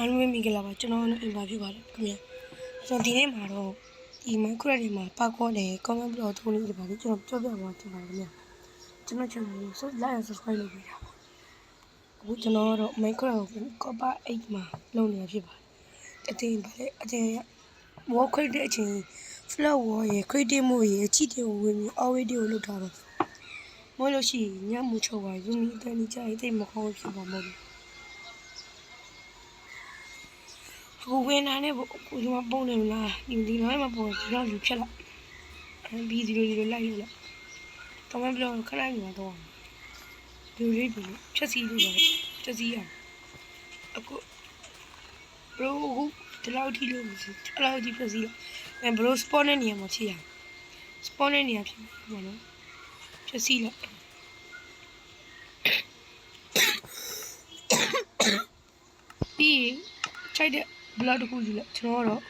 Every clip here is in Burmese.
အားလုံးပဲမိကြလာပါကျွန်တော်လည်းအင်ပါဖြစ်ပါတယ်ခင်ဗျာကျွန်တော်ဒီနေ့မှာတော့ဒီMinecraftတွေမှာပါကောတယ် comment block ထုံးနေတယ်ပါလေကျွန်တော်ပြောပြပါချင်ပါတယ်ခင်ဗျာကျွန်တော် channel ကို like and subscribe လုပ်ပေးတာပါအခုကျွန်တော်ကတော့ Minecraft ကို copper 8မှာလုပ်နေတာဖြစ်ပါတယ်အတင်းပါလေအတင်း wall crate တဲ့အချိန် floor wall ရဲ့ crate မို့ရဲ့အချစ်တွေကိုဝင်ပြီး always ကိုလုပ်ထားတော့မဟုတ်လို့ရှိရင်ညမှုချုပ်ပါယူမီအတန်းကြီးကြိုက်တိတ်မခေါင်းဖြစ်ပါမဟုတ်ဘူးဝင်လာနေပေါ့ကိုဒီမှာပုံနေမလားဒီလိုမှပုံဒီတော့လူဖြတ်လိုက်ဘီဒီလိုလိုက်လို့လားတော့မပြောခဏနေတော့ဒီလေးဒီဖြတ်စီလို့ရတယ်ဖြတ်စီရအခုဘရိုဒီလောက်ထိလို့မရှိအဲ့လောက်ထိဖြတ်စီလိုက်ဘရိုစပေါ်နဲ့နေရာမှာချီရစပေါ်နဲ့နေရာဖြစ်မှာနော်ဖြတ်စီလိုက်ပြီးချိုက်တဲ့blood တခုယူလိုက်ကျွန်တော်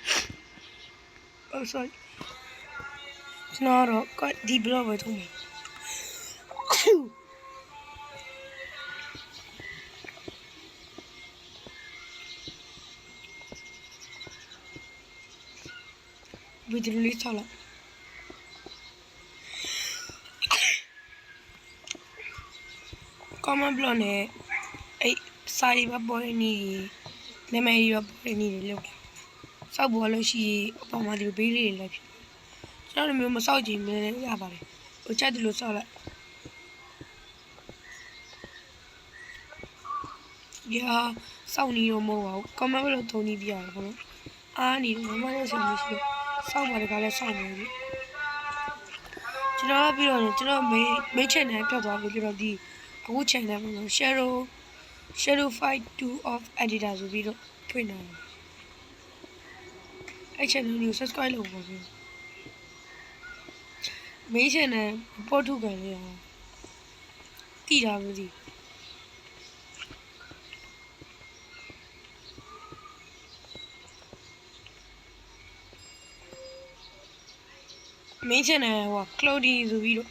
တော့ sorry ကျွန်တော်တော့ဒီ blood ပဲထုံးမယ်ဗီဒီယိုလေးဆောက်လိုက်comment block နဲ့အဲ့စာရေးပါပေါ်နေနာမည်ရပေါ်နေတယ်လို့စောက်ပေါ်လို့ရှိရင်အပေါ်မှာဒီဘေးလေးတွေလည်းဖြစ်ကျွန်တော်မျိုးမစောက်ကြည့်မလဲရပါတယ်ဟိုချက်တယ်လို့စောက်လိုက်ရာစောက်နေတော့မဟုတ်ပါဘူး comment block ထုံနေပြရတယ်ပေါ့နော်အားနေတော့မမလည်းဆိုလို့ရှိရင်စောက်ပါတကလည်းစောက်နေပြီကျွန်တော်ပြီးတော့ကျွန်တော်မိတ် channel ပြတ်သွားပြီပြီးတော့ဒီအခု channel မှာ shadow fight 2 of editor ဆိုပြီးတော့ဖွင့်လာတယ်အဲ့ channel ကို subscribe လုပ်ပါဦးမိတ် channel ပေါ်ထုတ်ကြလေအောင်တည်တာမသိmain channel ဟို Cloudy ဆိုပြီးတော့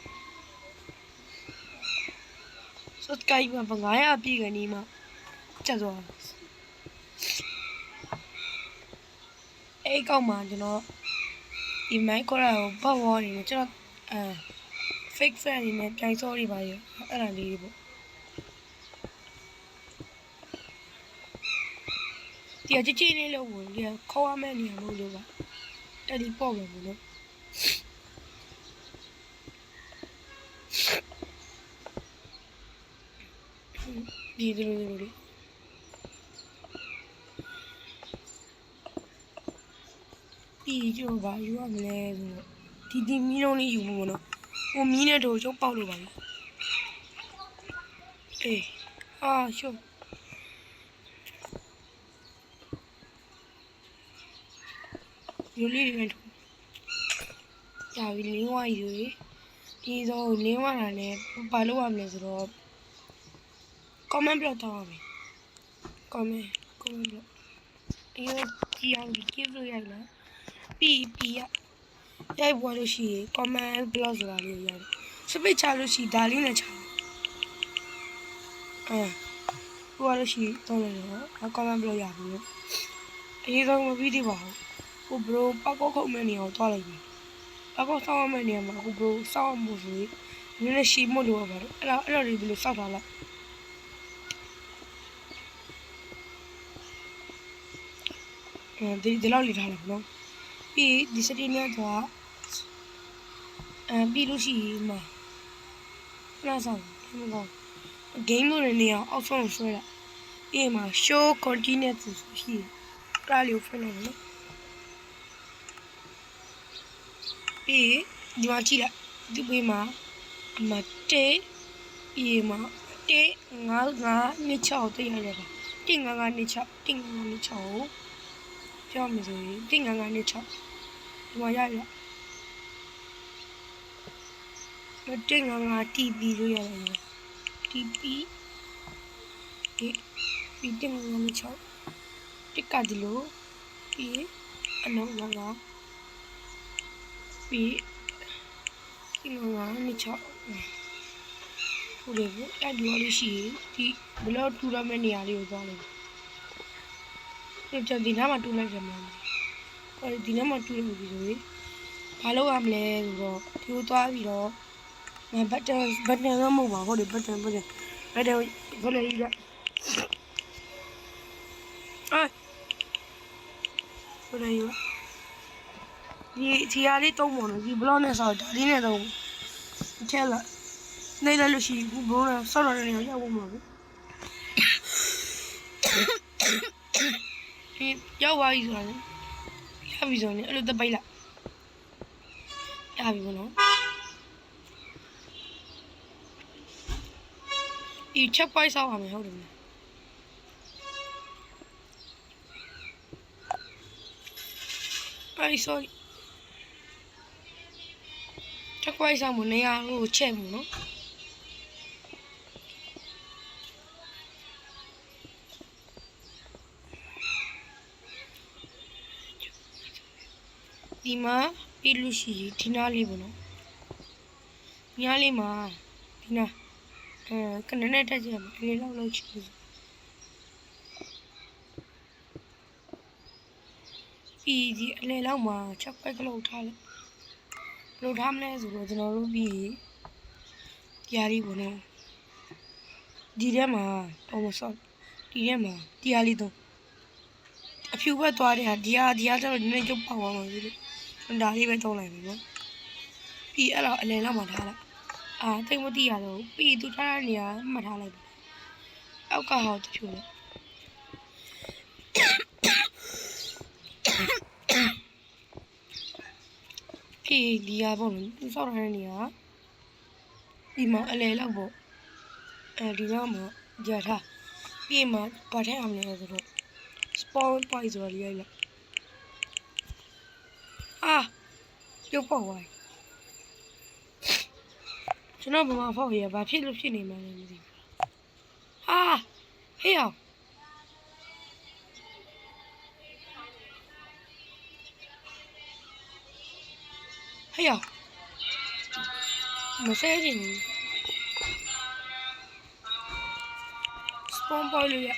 subscribe မှာ900ပြည့်ကနေမှကျက်သွားအဲ့ကောက်မှာကျွန်တော်ဒီ Minecraft ကိုပတ်ဝေါ်နေတယ်ကျွန်တော်fake fan နေနဲ့ပြိုင်စောတွေပါရအဲ့ဒါလေးတွေပေါ့ဒီအချင်းချင်းလေးလို့ဝင်ဒီခေါ်ရမယ့်နေရာမဟုတ်လို့ပါအဲ့ဒီပေါ့မယ်ဘုလို့ဒီလိုလေးပြီးကြပါယူရမလဲဆိုဒီမီးလုံးလေးယူဖို့မလို့ဟိုမီးနဲ့တော့ရုပ်ပေါက်လို့ပါလေအေးရှုပ်ယူလေးတွေနဲ့ကြာပြီလင်းဝါယူဒီတော့လင်းဝါတာနဲ့ဘာလို့ရမလဲဆိုတော့ comment block တောင်းရမယ် comment block အေးကြည့်အောင်ဒီ give လို့ရလားပြီးရိုက်ပေါ်လို့ရှိရင် comment block ဆိုတာလေးရတယ်စပစ်ချလို့ရှိဒါလေးနဲ့ချပေါ်လို့ရှိတော့လည်း comment block ရပြီအရေးဆုံးမပြီးသေးပါဘူးဟိုဘရိုပောက်ကောက်ခုတ်မဲ့နေအောင်သွားလိုက်ပြီပောက်ကောက်ဆောင်းမဲ့နေမှာဟိုဘရိုဆောင်းမှုဆိုရင်နည်းနည်းရှည်မလို့ပါတော့အဲ့လိုလေးဘယ်လိုဆောက်ထားလိုက်ဒီလောက်လေးထားလိုက်နော်ပြီးဒီစတီနဲ့တော့ပြီးလို့ရှိရင်မနားဆောင်မကောင်း game လို့နေအောင်အောက်ဆုံးဆွဲလိုက်အေးမှာ show continuous ဆိုရှိကလာလေးကိုဖွင့်လိုက်နော်ပြီးဒီမှာကြည့်လိုက်ဒီဘေးမှာမတေးပြီးမှာတေး9 6တိတ်ရတယ်ပါ1 9 9 6 1 9 9 6ပြောမယ်ဆိုရင်1 9 9 6ဒီမှာရရမတင်ငါ TP လို့ရတယ် TP ဒီတင်ငါ6တက်ကဒီလိုပြီးအနောက်ငါပြီးတင်ငါ6ဟိုလေအဲ့ဒီလိုရှိဒီဘလော့ထူရမယ့်နေရာလေးကိုသွားလိုက် ကျွန်တော်ဒီနားမှာတူးလိုက်ကြမှာဒီနားမှာတူးလို့ပြီးဆိုရင်ဘာလုပ်ရမလဲဆိုတော့ဒီကိုသွားပြီးတော့ဘတ်တန်တော့မဟုတ်ပါဟုတ်တယ်ဘတ်တန်ဘတ်တန်ကြီးကဘယ်လိုလဲဒီဟာလေးတုံးပါတော့ဒီဘလော့နဲ့ဆောက်ဒါလေးနဲ့တော့ထဲလာနေလာလို့ရှိရင်ဘလော့နဲ့ဆောက်ရတဲ့နေရာရောက်မှာပဲဒီရောက်သွားပြီဆိုတာလေရပြီဆိုရင်အဲ့လိုတပိတ်လိုက်ရပြီဘလို့ဒီချက်ပွိုင်းဆောက်ရမယ်ဟုတ်တယ်မလားsorry ချက်ပွိုင်းဆောက်မနေရလို့ချက်မှုနော်ဒီမှာပြီးလို့ရှိရင်ဒီနားလေးပေါ့နော်ဒီနားလေးမှာဒီနားကနနဲ့တက်ကြရမယ်အလေးလောက်ချီပြီးဒီအလေးလောက်မှာချက်ပိုက်ကလောက်ထားလိုက်ဘယ်လိုထားမလဲဆိုတော့ကျွန်တော်တို့ပြီးဒီဟာလေးပေါ့နော်ဒီထဲမှာဒီထဲမှာဒီဟာလေးတော့အဖြူဘက်သွားတဲ့ဟာဒီဟာကျတော့နည်းနည်းကျုပ်ပေါက်သွားမှာပြီလို့ဒါလေးပဲသုံးလိုက်ပြီနော်ပြီးအဲ့တော့အလယ်လောက်မှထားလိုက်တိတ်မသိရတော့ပြီးသူထားတဲ့နေရာမှတ်ထားလိုက်ပြီအောက်ကဟောတဖြူလေပြီးဒီဟာပေါ့နော်သူစောက်ထားတဲ့နေရာဒီမှာအလယ်လောက်ပေါ့ဒီတော့မှကြာထားပြီးမှဘာထည့်အောင်လဲဆိုတော့ spawn point ဆိုတာလေးရိုက်လိုက်ရုပ်ပေါက်သွားပြီကျွန်တော်ဘာမှဖောက်ရဘာဖြစ်လို့ဖြစ်နေမှန်းလည်းမသိဘူးဟေးအောင်မဆဲချင်ဘူး spawn point လို့ရ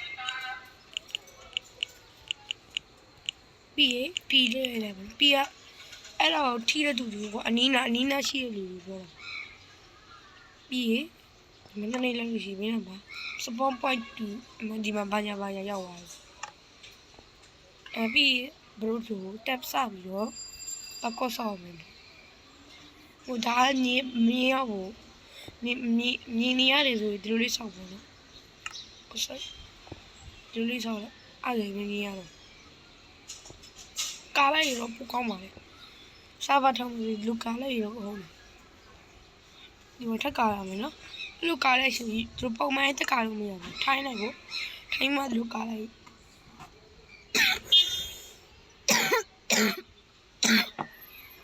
ပြီးလေးရတယ်ဗျပြီးအဲ့တော့ထီးတဲ့သူတွေကအနီးနားရှိတဲ့လူတွေပြောတာပြီးမနေ့နေ့လည်းရှိမင်းပါ spawn point ဒီမှာဘာညာရောက်သွားတယ်ပြီးဘလို့ဆို tab စပြီးတော့အကောဆောက်မယ်ဟိုဒါမြင်းရောက်ကိုမြင်းနေရတယ်ဆိုဒီလိုလေးဆောက်ပါတော့ဟုတ်ဆိုင်ဒီလိုလေးဆောက်လိုက်အဲ့ဒါမြင်းရတော့ကားလိုက်ရောပိုကောင်းပါလေရှားပါထောင်းပြီးလူကားလိုက်ရောဟုတ်တယ်ဒီမှာထက်ကားရမယ်နော်လူကားလိုက်ဆိုပြီးသူပုံမှန်တက်ကားလို့မရဘူးထိုင်းလိုက်ကိုထိုင်းမှလူကားလိုက်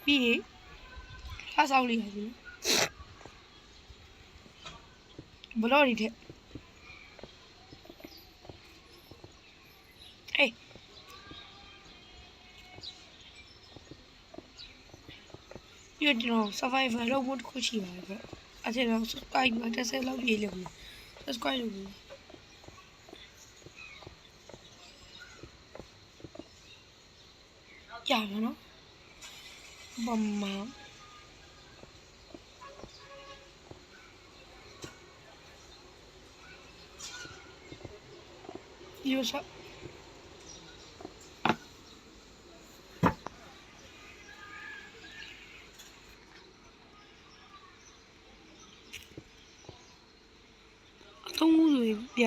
ပြီးထားဆောက်လိုက်ရပြီဘလော်ရီတဲ့ပြီးတော့ survivor လုပ်ဖို့တစ်ခုရှိပါတယ်ဗျအဲ့ဒါတော့ subscribe နဲ့တက်ဆက်လုပ်ရေးလုပ်မယ် subscribe လုပ်မယ်ကြာပါနော်ဘမယူဆသုံးမှုတွေပြ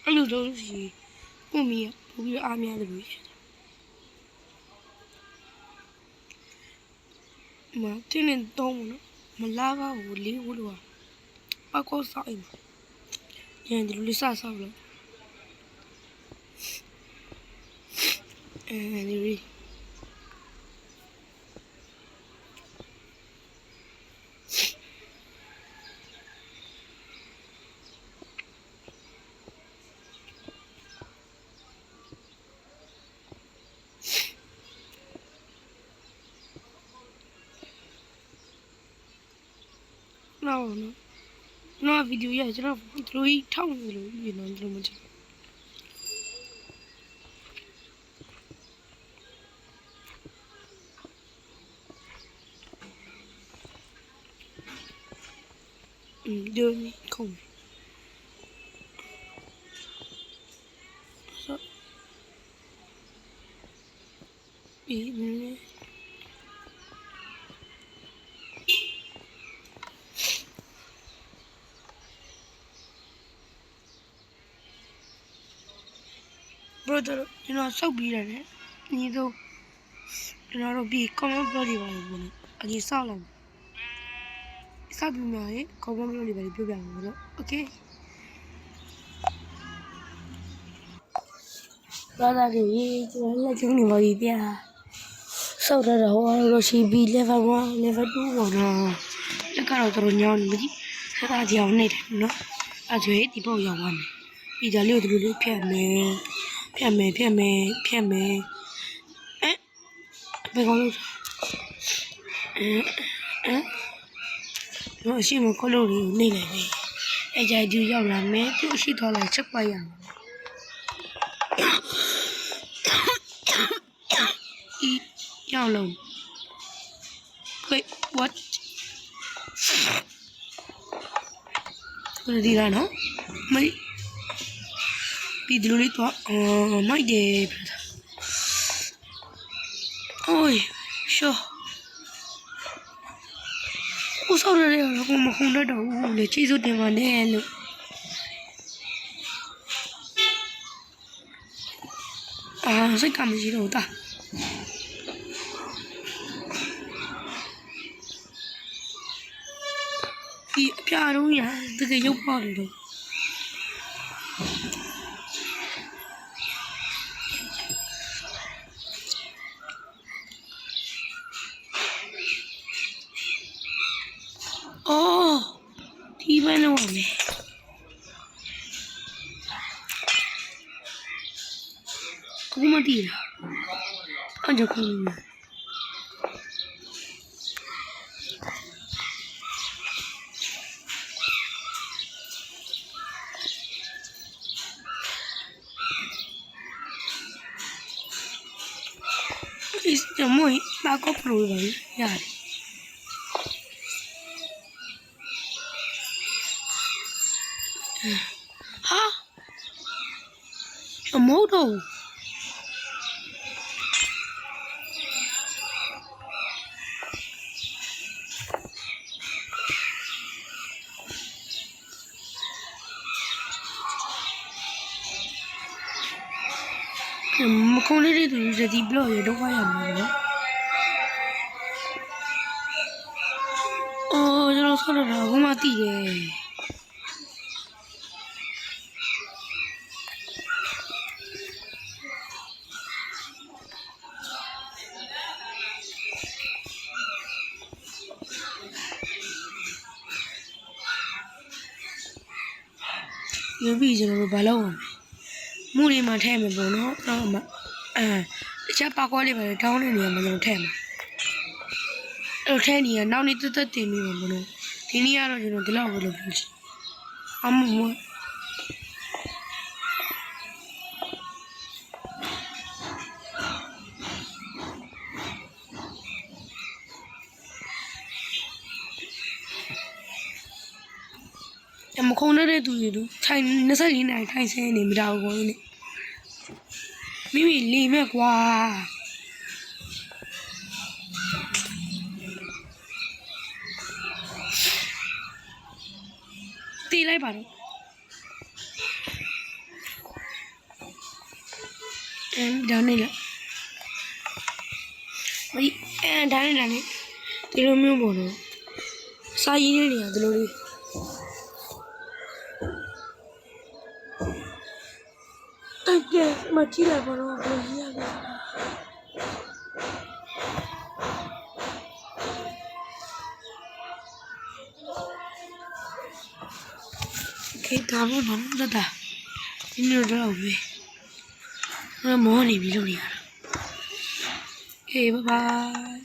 အဲ့လိုတော့ရှိကိုမီးပို့ပြီးအားများတယ်လို့ရှိတယ်မတင်းနေတော့မလားပါဘူးလေးဘူးလို့ပါကောစားအိမ်ရန်ဒီလိုလေးစားလို့ဒီရီ နော်နော်ဗီဒီယိုရကျွန်တော်တို့ကြီးထောက်နေလို့ဒီနော်ကျွန်တော်မကြည့်ဒီနေ့ခုံးဆောဒီနေ့brother ကျွန်တော်စောက်ပြီးတယ်ညီတို့ကျွန်တော်တို့ပြီး comment block တွေပါလို့ပြောနေအကြီးစောက်လိုက်စောက်ပြီးမှလေ comment block တွေပါလို့ပြောပြမှာလို့ okay brother တွေကျွန်တော်လက်ချုံနေပါပြီဗျာစောက်တော့ဟိုလိုရှိပြီး level 1 level 2ပေါ့နော်လက်ကတော့တော်ညောင်းနေပြီဆက်သားကြောင်နေတယ်နော်အကျွေးဒီပေါ့ရောက်သွားမယ်ပြီးကြလေးကိုဒီလိုလေးဖြတ်မယ်ဘယ်ကောင်လို့တော့အရှိမခလို့နေနေပြီအဲကြဒီရောက်လာမယ်သူအရှိသွားလိုက်ချက်ပါရအောင်ရောက်လုံး wait what ဒီလားနော်မပြီးဒီလိုလေးတော့မိုက်တယ် Ôi, sao? Ủa sao đây là không đã đâu để chi rút tiền vào đây luôn. À, sẽ cầm gì đâu ta? Thì bia đúng nhỉ? Từ cái dốc vào rồi. Oh, thì bên nào vậy? Cũng mà đi à? Anh cho con mình. Cái mỗi ba cốc rồi vậy, dạ. Hả? Ở mốt đâu? Mà không lấy đi thì đi blog rồi đâu có làm nữa. Cho nó sao được đâu có mà tỉ đấy. Nhớ vì giờ nó bao lâu rồi mua đi mà thèm mà bố nó mà chắc ba qua đi mà đau này mà nó thèm thì nào đi tự tìm mình mà bố nó thì ní rồi nó tự làm được gì ăn mua em không nói đây tụi nó thay nó sẽ đi này thay xe để mình đào rồi này mình đi mẹ qua tí lại bảo em đào này là mấy em đào này tí lo miêu bỏ nó sai gì đấy à tí lo đi mà chỉ là vào nó rồi nha cái tao nó rất là nhưng nó đâu về nó mò đi đâu đi okay bye bye